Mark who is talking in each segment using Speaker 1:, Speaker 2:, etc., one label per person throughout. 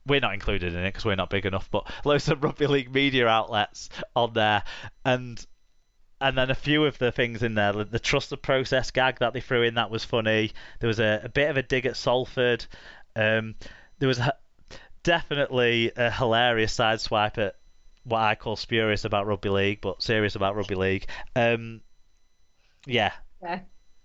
Speaker 1: we're not included in it because we're not big enough, but loads of rugby league media outlets on there, and then a few of the things in there, the trust the process gag that they threw in, that was funny. There was a bit of a dig at Salford. There was definitely a hilarious sideswipe at what I call spurious about rugby league, but serious about rugby league. Yeah.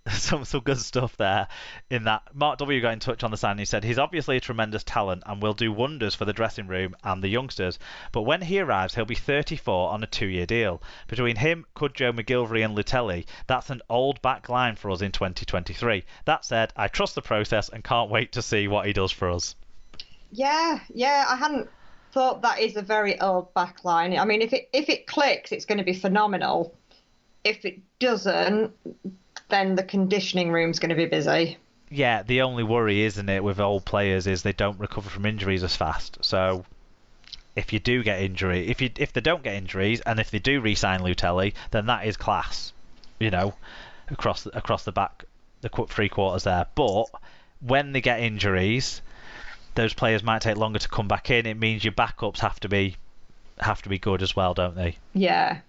Speaker 1: Some good stuff there in that. Mark W got in touch on the sign. He said he's obviously a tremendous talent and will do wonders for the dressing room and the youngsters, but when he arrives he'll be 34 on a 2-year deal. Between him, Cudjoe, McGilvery and Lutelli, that's an old back line for us in 2023. That said, I trust the process and can't wait to see what he does for us.
Speaker 2: Yeah, I hadn't thought that is a very old back line. I mean, if it clicks, it's going to be phenomenal. If it doesn't, then the conditioning room's going to be busy.
Speaker 1: Yeah, the only worry, isn't it, with old players is they don't recover from injuries as fast. So if you do get injury, if they don't get injuries, and if they do re-sign Lutelli, then that is class, across the back, the three quarters there. But when they get injuries, those players might take longer to come back in. It means your backups have to be good as well, don't they?
Speaker 2: Yeah.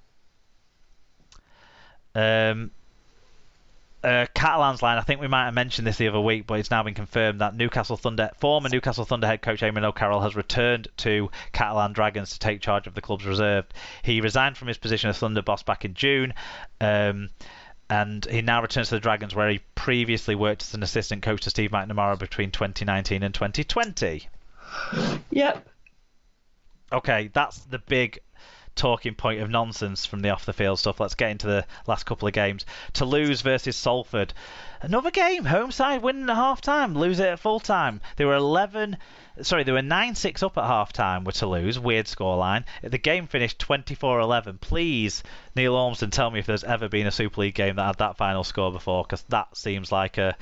Speaker 1: Catalan's line, I think we might have mentioned this the other week, but it's now been confirmed that former Newcastle Thunder head coach Eamon O'Carroll has returned to Catalan Dragons to take charge of the club's reserve. He resigned from his position as Thunder boss back in June, and he now returns to the Dragons, where he previously worked as an assistant coach to Steve McNamara between 2019 and 2020.
Speaker 2: Yep.
Speaker 1: Okay, that's the big talking point of nonsense from the off the field stuff. Let's get into the last couple of games. Toulouse versus Salford. Another game. Home side winning at half time, lose it at full time. They were 9-6 up at half time with Toulouse. Weird scoreline. The game finished 24-11. Please, Neil Ormston, tell me if there's ever been a Super League game that had that final score before, because that seems like a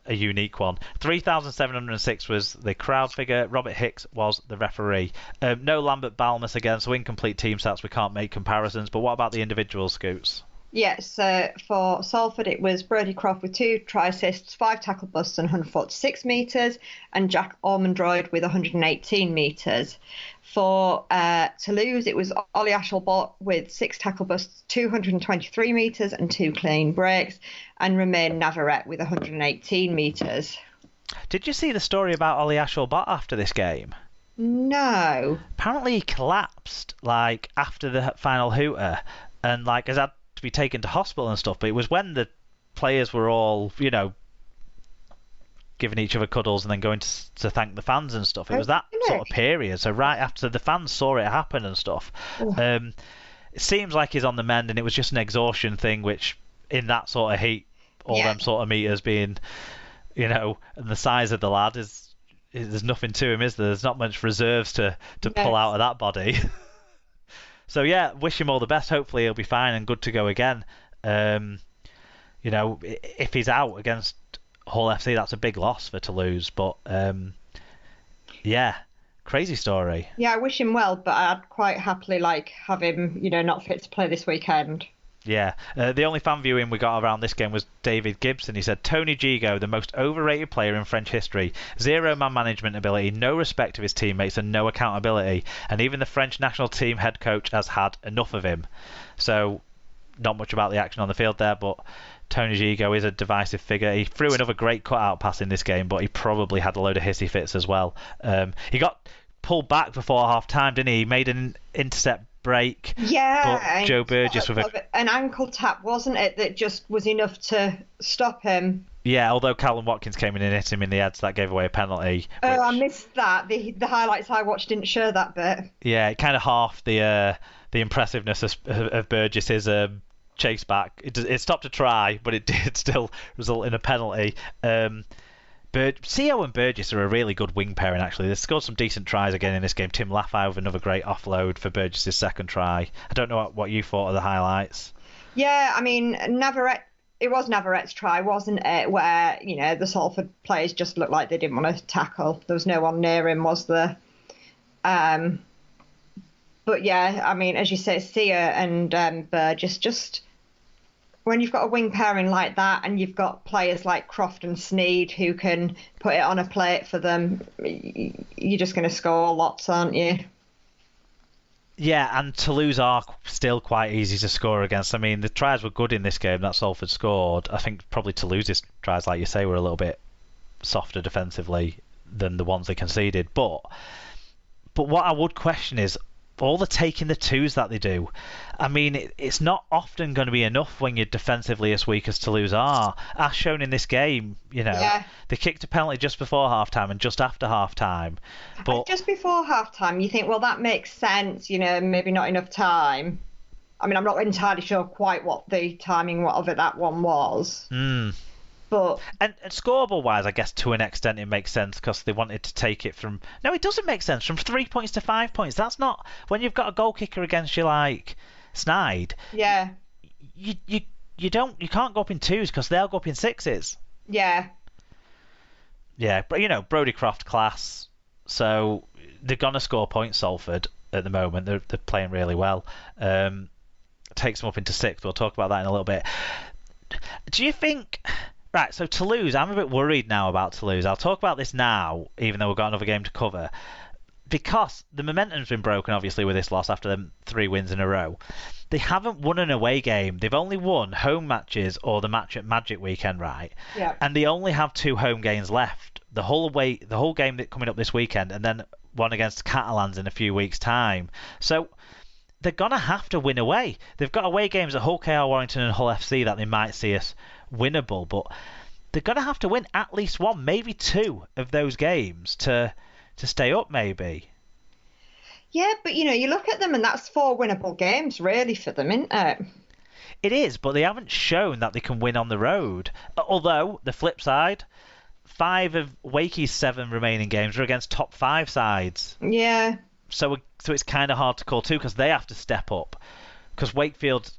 Speaker 1: unique one. 3,706 was the crowd figure. Robert Hicks was the referee. No Lambert Balmus again, so incomplete team stats. We can't make comparisons. But what about the individual Scoots?
Speaker 2: Yes, for Salford it was Brodie Croft with 2 try assists, 5 tackle busts and 146 metres, and Jack Ormondroyd with 118 metres. For Toulouse it was Ollie Ashelbot with 6 tackle busts, 223 metres and 2 clean breaks, and Romain Navarrete with 118 metres.
Speaker 1: Did you see the story about Ollie Ashelbot after this game?
Speaker 2: No.
Speaker 1: Apparently he collapsed after the final hooter, and has had to be taken to hospital and stuff. But it was when the players were all, giving each other cuddles and then going to thank the fans and stuff. It was that sort of period. So right after the fans saw it happen and stuff. It seems like he's on the mend, and it was just an exhaustion thing, which in that sort of heat, all them sort of meters being, and the size of the lad there's nothing to him, is there? There's not much reserves to pull out of that body. So yeah, wish him all the best. Hopefully he'll be fine and good to go again. If he's out against Hull FC, that's a big loss for Toulouse. But crazy story.
Speaker 2: Yeah, I wish him well, but I'd quite happily have him, not fit to play this weekend.
Speaker 1: Yeah, the only fan viewing we got around this game was David Gibson. He said, Tony Gigot, the most overrated player in French history. 0 man management ability, no respect of his teammates and no accountability. And even the French national team head coach has had enough of him. So, not much about the action on the field there, but Tony Gigot is a divisive figure. He threw another great cut-out pass in this game, but he probably had a load of hissy fits as well. He got pulled back before half-time, didn't he? He made an intercept break.
Speaker 2: Yeah.
Speaker 1: But Joe Burgess with
Speaker 2: an ankle tap, wasn't it, that just was enough to stop him?
Speaker 1: Yeah, although Callum Watkins came in and hit him in the head, so that gave away a penalty.
Speaker 2: Oh, I missed that. The highlights I watched didn't show that bit. Yeah,
Speaker 1: it kind of halved the impressiveness of Burgess's chase back. It stopped a try, but it did still result in a penalty. CO and Burgess are a really good wing pairing, actually. They scored some decent tries again in this game. Tim Laffey with another great offload for Burgess' second try. I don't know what you thought of the highlights.
Speaker 2: Yeah, I mean, it was Navarrete's try, wasn't it? Where, the Salford players just looked like they didn't want to tackle. There was no one near him, was there? But yeah, I mean, as you say, Sia and Burgess just when you've got a wing pairing like that and you've got players like Croft and Sneed who can put it on a plate for them, you're just going to score lots, aren't you?
Speaker 1: Yeah, and Toulouse are still quite easy to score against. I mean, the tries were good in this game that Salford scored. I think probably Toulouse's tries, like you say, were a little bit softer defensively than the ones they conceded. But what I would question is all the taking the twos that they do. I mean, it's not often going to be enough when you're defensively as weak as Toulouse are. As shown in this game, they kicked a penalty just before half-time and just after half-time. But
Speaker 2: just before half-time, you think, well, that makes sense, maybe not enough time. I mean, I'm not entirely sure quite what the timing of it that one was. But
Speaker 1: and scoreboard-wise, I guess to an extent it makes sense because they wanted to take it from... No, it doesn't make sense. From 3 points to 5 points. That's not... When you've got a goal kicker against you like Snide,
Speaker 2: yeah,
Speaker 1: you can't go up in twos because they'll go up in sixes.
Speaker 2: Yeah.
Speaker 1: Yeah, but Brodie Croft class. So they're gonna score points. Salford at the moment they're playing really well. Takes them up into sixth. We'll talk about that in a little bit. Do you think? Right, so Toulouse, I'm a bit worried now about Toulouse. I'll talk about this now, even though we've got another game to cover. Because the momentum's been broken, obviously, with this loss after them 3 wins in a row. They haven't won an away game. They've only won home matches or the match at Magic Weekend, right?
Speaker 2: Yeah.
Speaker 1: And they only have 2 home games left. The whole game that coming up this weekend, and then one against Catalans in a few weeks' time. So they're going to have to win away. They've got away games at Hull KR Warrington and Hull FC that they might see as winnable, but they're going to have to win at least 1, maybe 2 of those games to stay up, maybe.
Speaker 2: Yeah, but you look at them and that's 4 winnable games really for them, isn't it?
Speaker 1: It is, but they haven't shown that they can win on the road. Although, the flip side, 5 of Wakey's 7 remaining games are against top 5 sides.
Speaker 2: Yeah.
Speaker 1: So it's kind of hard to call too because they have to step up. Because Wakefield,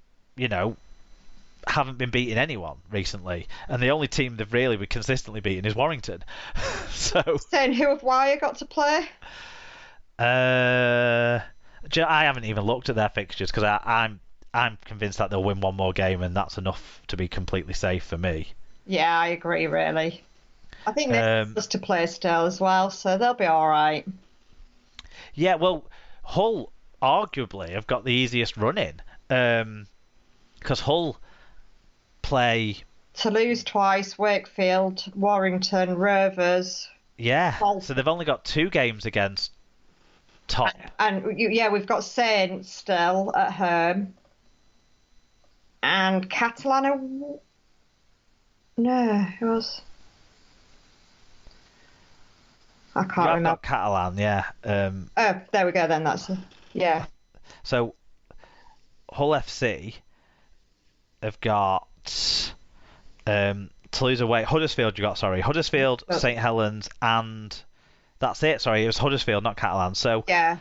Speaker 1: haven't been beating anyone recently, and the only team they've really been consistently beating is Warrington. So
Speaker 2: who have Wire got to play?
Speaker 1: I haven't even looked at their fixtures because I'm convinced that they'll win 1 more game and that's enough to be completely safe for me.
Speaker 2: Yeah, I agree. Really, I think they're supposed to play still as well, so they'll be all right.
Speaker 1: Yeah, well, Hull arguably have got the easiest run in because Hull play
Speaker 2: Toulouse twice, Wakefield, Warrington, Rovers.
Speaker 1: Yeah, so they've only got 2 games against top.
Speaker 2: And we've got Saints still at home. And Catalan. No, who was? I can't remember.
Speaker 1: Not Catalan, yeah.
Speaker 2: Oh, there we go then. Yeah.
Speaker 1: So Hull FC have got Toulouse away. Huddersfield, Huddersfield, St Helens, and that's it. Sorry, it was Huddersfield, not Catalan. So
Speaker 2: yeah.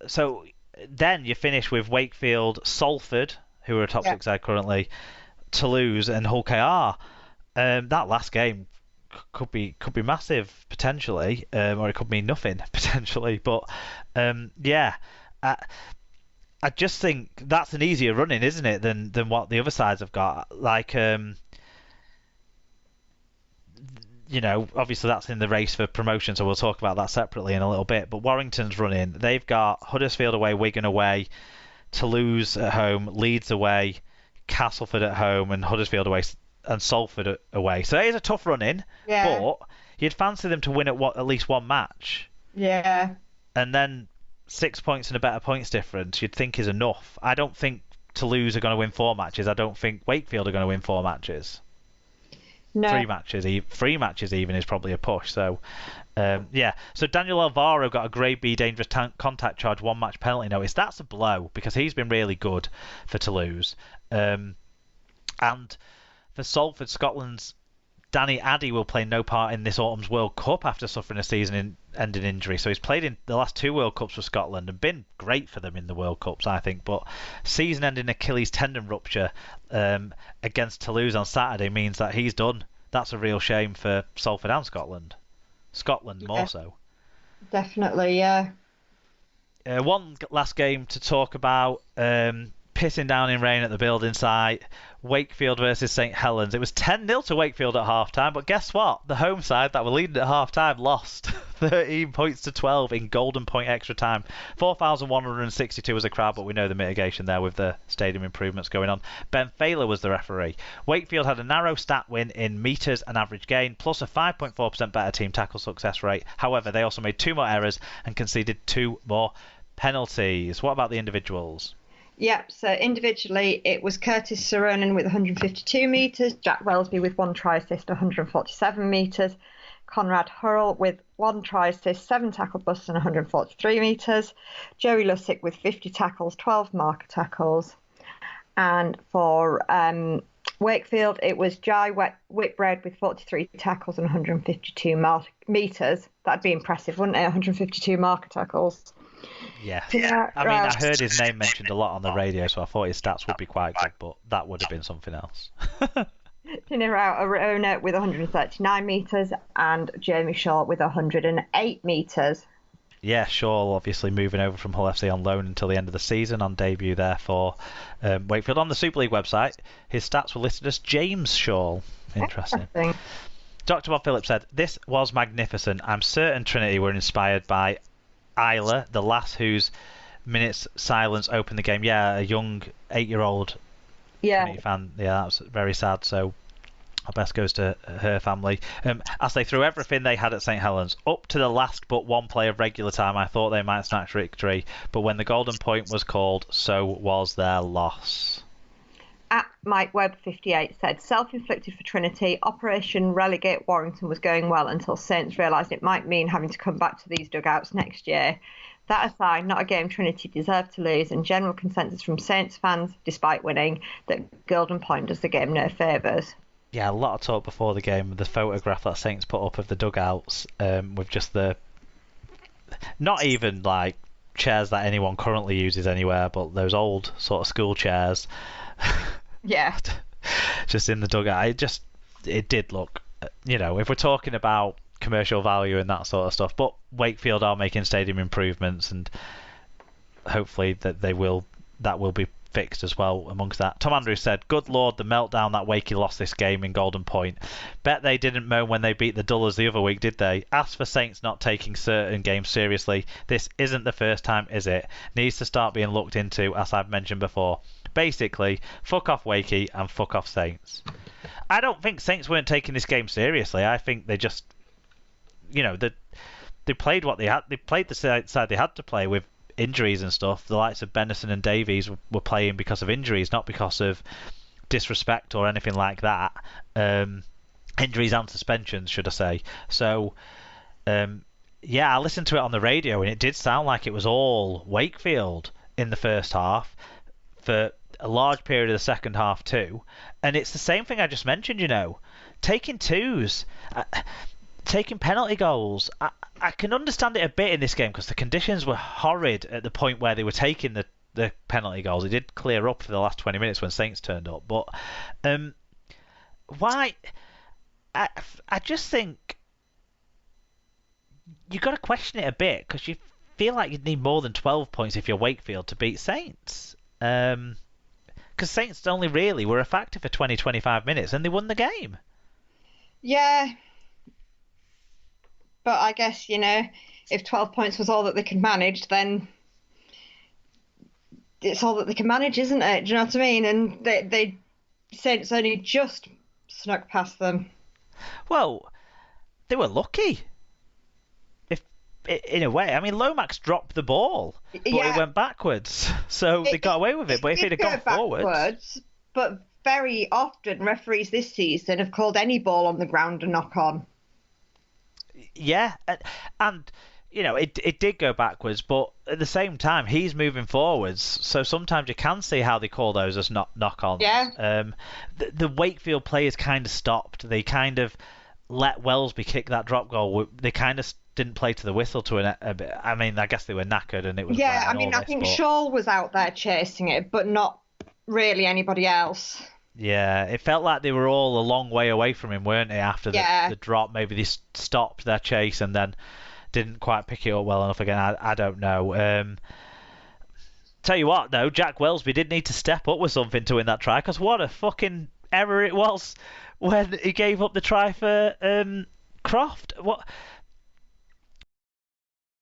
Speaker 1: So then you finish with Wakefield, Salford, who are a top 6 side currently, Toulouse, and Hull KR. That last game could be massive potentially, or it could mean nothing potentially. But I just think that's an easier run-in, isn't it, than what the other sides have got. Like, obviously that's in the race for promotion, so we'll talk about that separately in a little bit. But Warrington's run-in, they've got Huddersfield away, Wigan away, Toulouse at home, Leeds away, Castleford at home, and Huddersfield away, and Salford away. So it is a tough run-in, but you'd fancy them to win at least 1 match.
Speaker 2: Yeah.
Speaker 1: And then 6 points and a better points difference you'd think is enough. I don't think Toulouse are going to win 4 matches. I don't think Wakefield are going to win 4 matches.
Speaker 2: No.
Speaker 1: 3 matches. 3 matches even is probably a push. So, So Daniel Alvaro got a Grade B dangerous contact charge 1 match penalty notice. That's a blow because he's been really good for Toulouse. And for Salford, Scotland's Danny Addy will play no part in this autumn's World Cup after suffering a season-ending injury. So he's played in the last 2 World Cups for Scotland and been great for them in the World Cups, I think. But season-ending Achilles tendon rupture against Toulouse on Saturday means that he's done. That's a real shame for Salford and Scotland. Scotland more so.
Speaker 2: Definitely, yeah.
Speaker 1: One last game to talk about. Pittsburgh pissing down in rain at the building site. Wakefield versus St Helens. It was 10-0 to Wakefield at half-time, but guess what? The home side that were leading at half-time lost 13 points to 12 in Golden Point extra time. 4,162 was a crowd, but we know the mitigation there with the stadium improvements going on. Ben Failer was the referee. Wakefield had a narrow stat win in metres and average gain, plus a 5.4% better team tackle success rate. However, they also made 2 more errors and conceded 2 more penalties. What about the individuals?
Speaker 2: Yep, so individually it was Curtis Saronen with 152 metres, Jack Welsby with 1 try assist, 147 metres, Conrad Hurrell with 1 try assist, 7 tackle busts and 143 metres, Joey Lussick with 50 tackles, 12 marker tackles. And for Wakefield, it was Jai Whitbread with 43 tackles and 152 metres. That'd be impressive, wouldn't it? 152 marker tackles.
Speaker 1: Yeah. I mean, I heard his name mentioned a lot on the radio, so I thought his stats would be quite good, but that would have been something else.
Speaker 2: Tinirao Arona with 139 metres and Jamie Shaw with 108 metres.
Speaker 1: Yeah, Shaw obviously moving over from Hull FC on loan until the end of the season on debut there for Wakefield. On the Super League website, his stats were listed as James Shaw. Interesting. Dr. Bob Phillips said, "This was magnificent. I'm certain Trinity were inspired by Isla, the lass whose minutes silence opened the game." Yeah, a young 8-year-old Trinity fan. Yeah, that was very sad. So our best goes to her family. As they threw everything they had at St Helens up to the last but one play of regular time, I thought they might snatch victory, but when the golden point was called, so was their loss.
Speaker 2: At Mike Webb 58 said, "Self-inflicted for Trinity. Operation Relegate Warrington was going well until Saints realised it might mean having to come back to these dugouts next year. That aside, not a game Trinity deserved to lose, and general consensus from Saints fans, despite winning, that Golden Point does the game no favours."
Speaker 1: Yeah, a lot of talk before the game. The photograph that Saints put up of the dugouts with just the... not even like chairs that anyone currently uses anywhere, but those old sort of school chairs.
Speaker 2: Yeah.
Speaker 1: Just in the dugout. It did look, if we're talking about commercial value and that sort of stuff, but Wakefield are making stadium improvements, and hopefully that will be fixed as well amongst that. Tom Andrews said, "Good Lord, the meltdown that Wakey lost this game in Golden Point. Bet they didn't moan when they beat the Dullers the other week, did they? As for Saints not taking certain games seriously, this isn't the first time, is it? Needs to start being looked into, as I've mentioned before. Basically, fuck off Wakey and fuck off Saints." I don't think Saints weren't taking this game seriously. I think they just, they played what they had. They played the side they had to play with injuries and stuff. The likes of Bennison and Davies were playing because of injuries, not because of disrespect or anything like that. Injuries and suspensions, should I say. So, I listened to it on the radio, and it did sound like it was all Wakefield in the first half for a large period of the second half too. And it's the same thing I just mentioned, taking twos, taking penalty goals. I can understand it a bit in this game because the conditions were horrid at the point where they were taking the penalty goals. It did clear up for the last 20 minutes when Saints turned up. But why? I just think you've got to question it a bit because you feel like you'd need more than 12 points if you're Wakefield to beat Saints. Because Saints only really were a factor for 20-25 minutes and they won the game.
Speaker 2: Yeah. But I guess, if 12 points was all that they could manage, then it's all that they can manage, isn't it? Do you know what I mean? And they said it's only just snuck past them.
Speaker 1: Well, they were lucky. In a way. I mean, Lomax dropped the ball, but it went backwards. So they got away with it. But if it had gone forwards...
Speaker 2: But very often, referees this season have called any ball on the ground a knock-on.
Speaker 1: Yeah, and it did go backwards, but at the same time, he's moving forwards. So sometimes you can see how they call those as knock-ons.
Speaker 2: Yeah.
Speaker 1: The Wakefield players kind of stopped. They kind of let Welsby kick that drop goal. They kind of didn't play to the whistle to a bit. I mean, I guess they were knackered and it was...
Speaker 2: Yeah, I mean, I think Shaw was out there chasing it, but not really anybody else.
Speaker 1: Yeah, it felt like they were all a long way away from him, weren't they, after the drop? Maybe they stopped their chase and then didn't quite pick it up well enough again. I don't know. Tell you what, though, Jack Wellesby did need to step up with something to win that try, because what a fucking error it was when he gave up the try for Croft. What?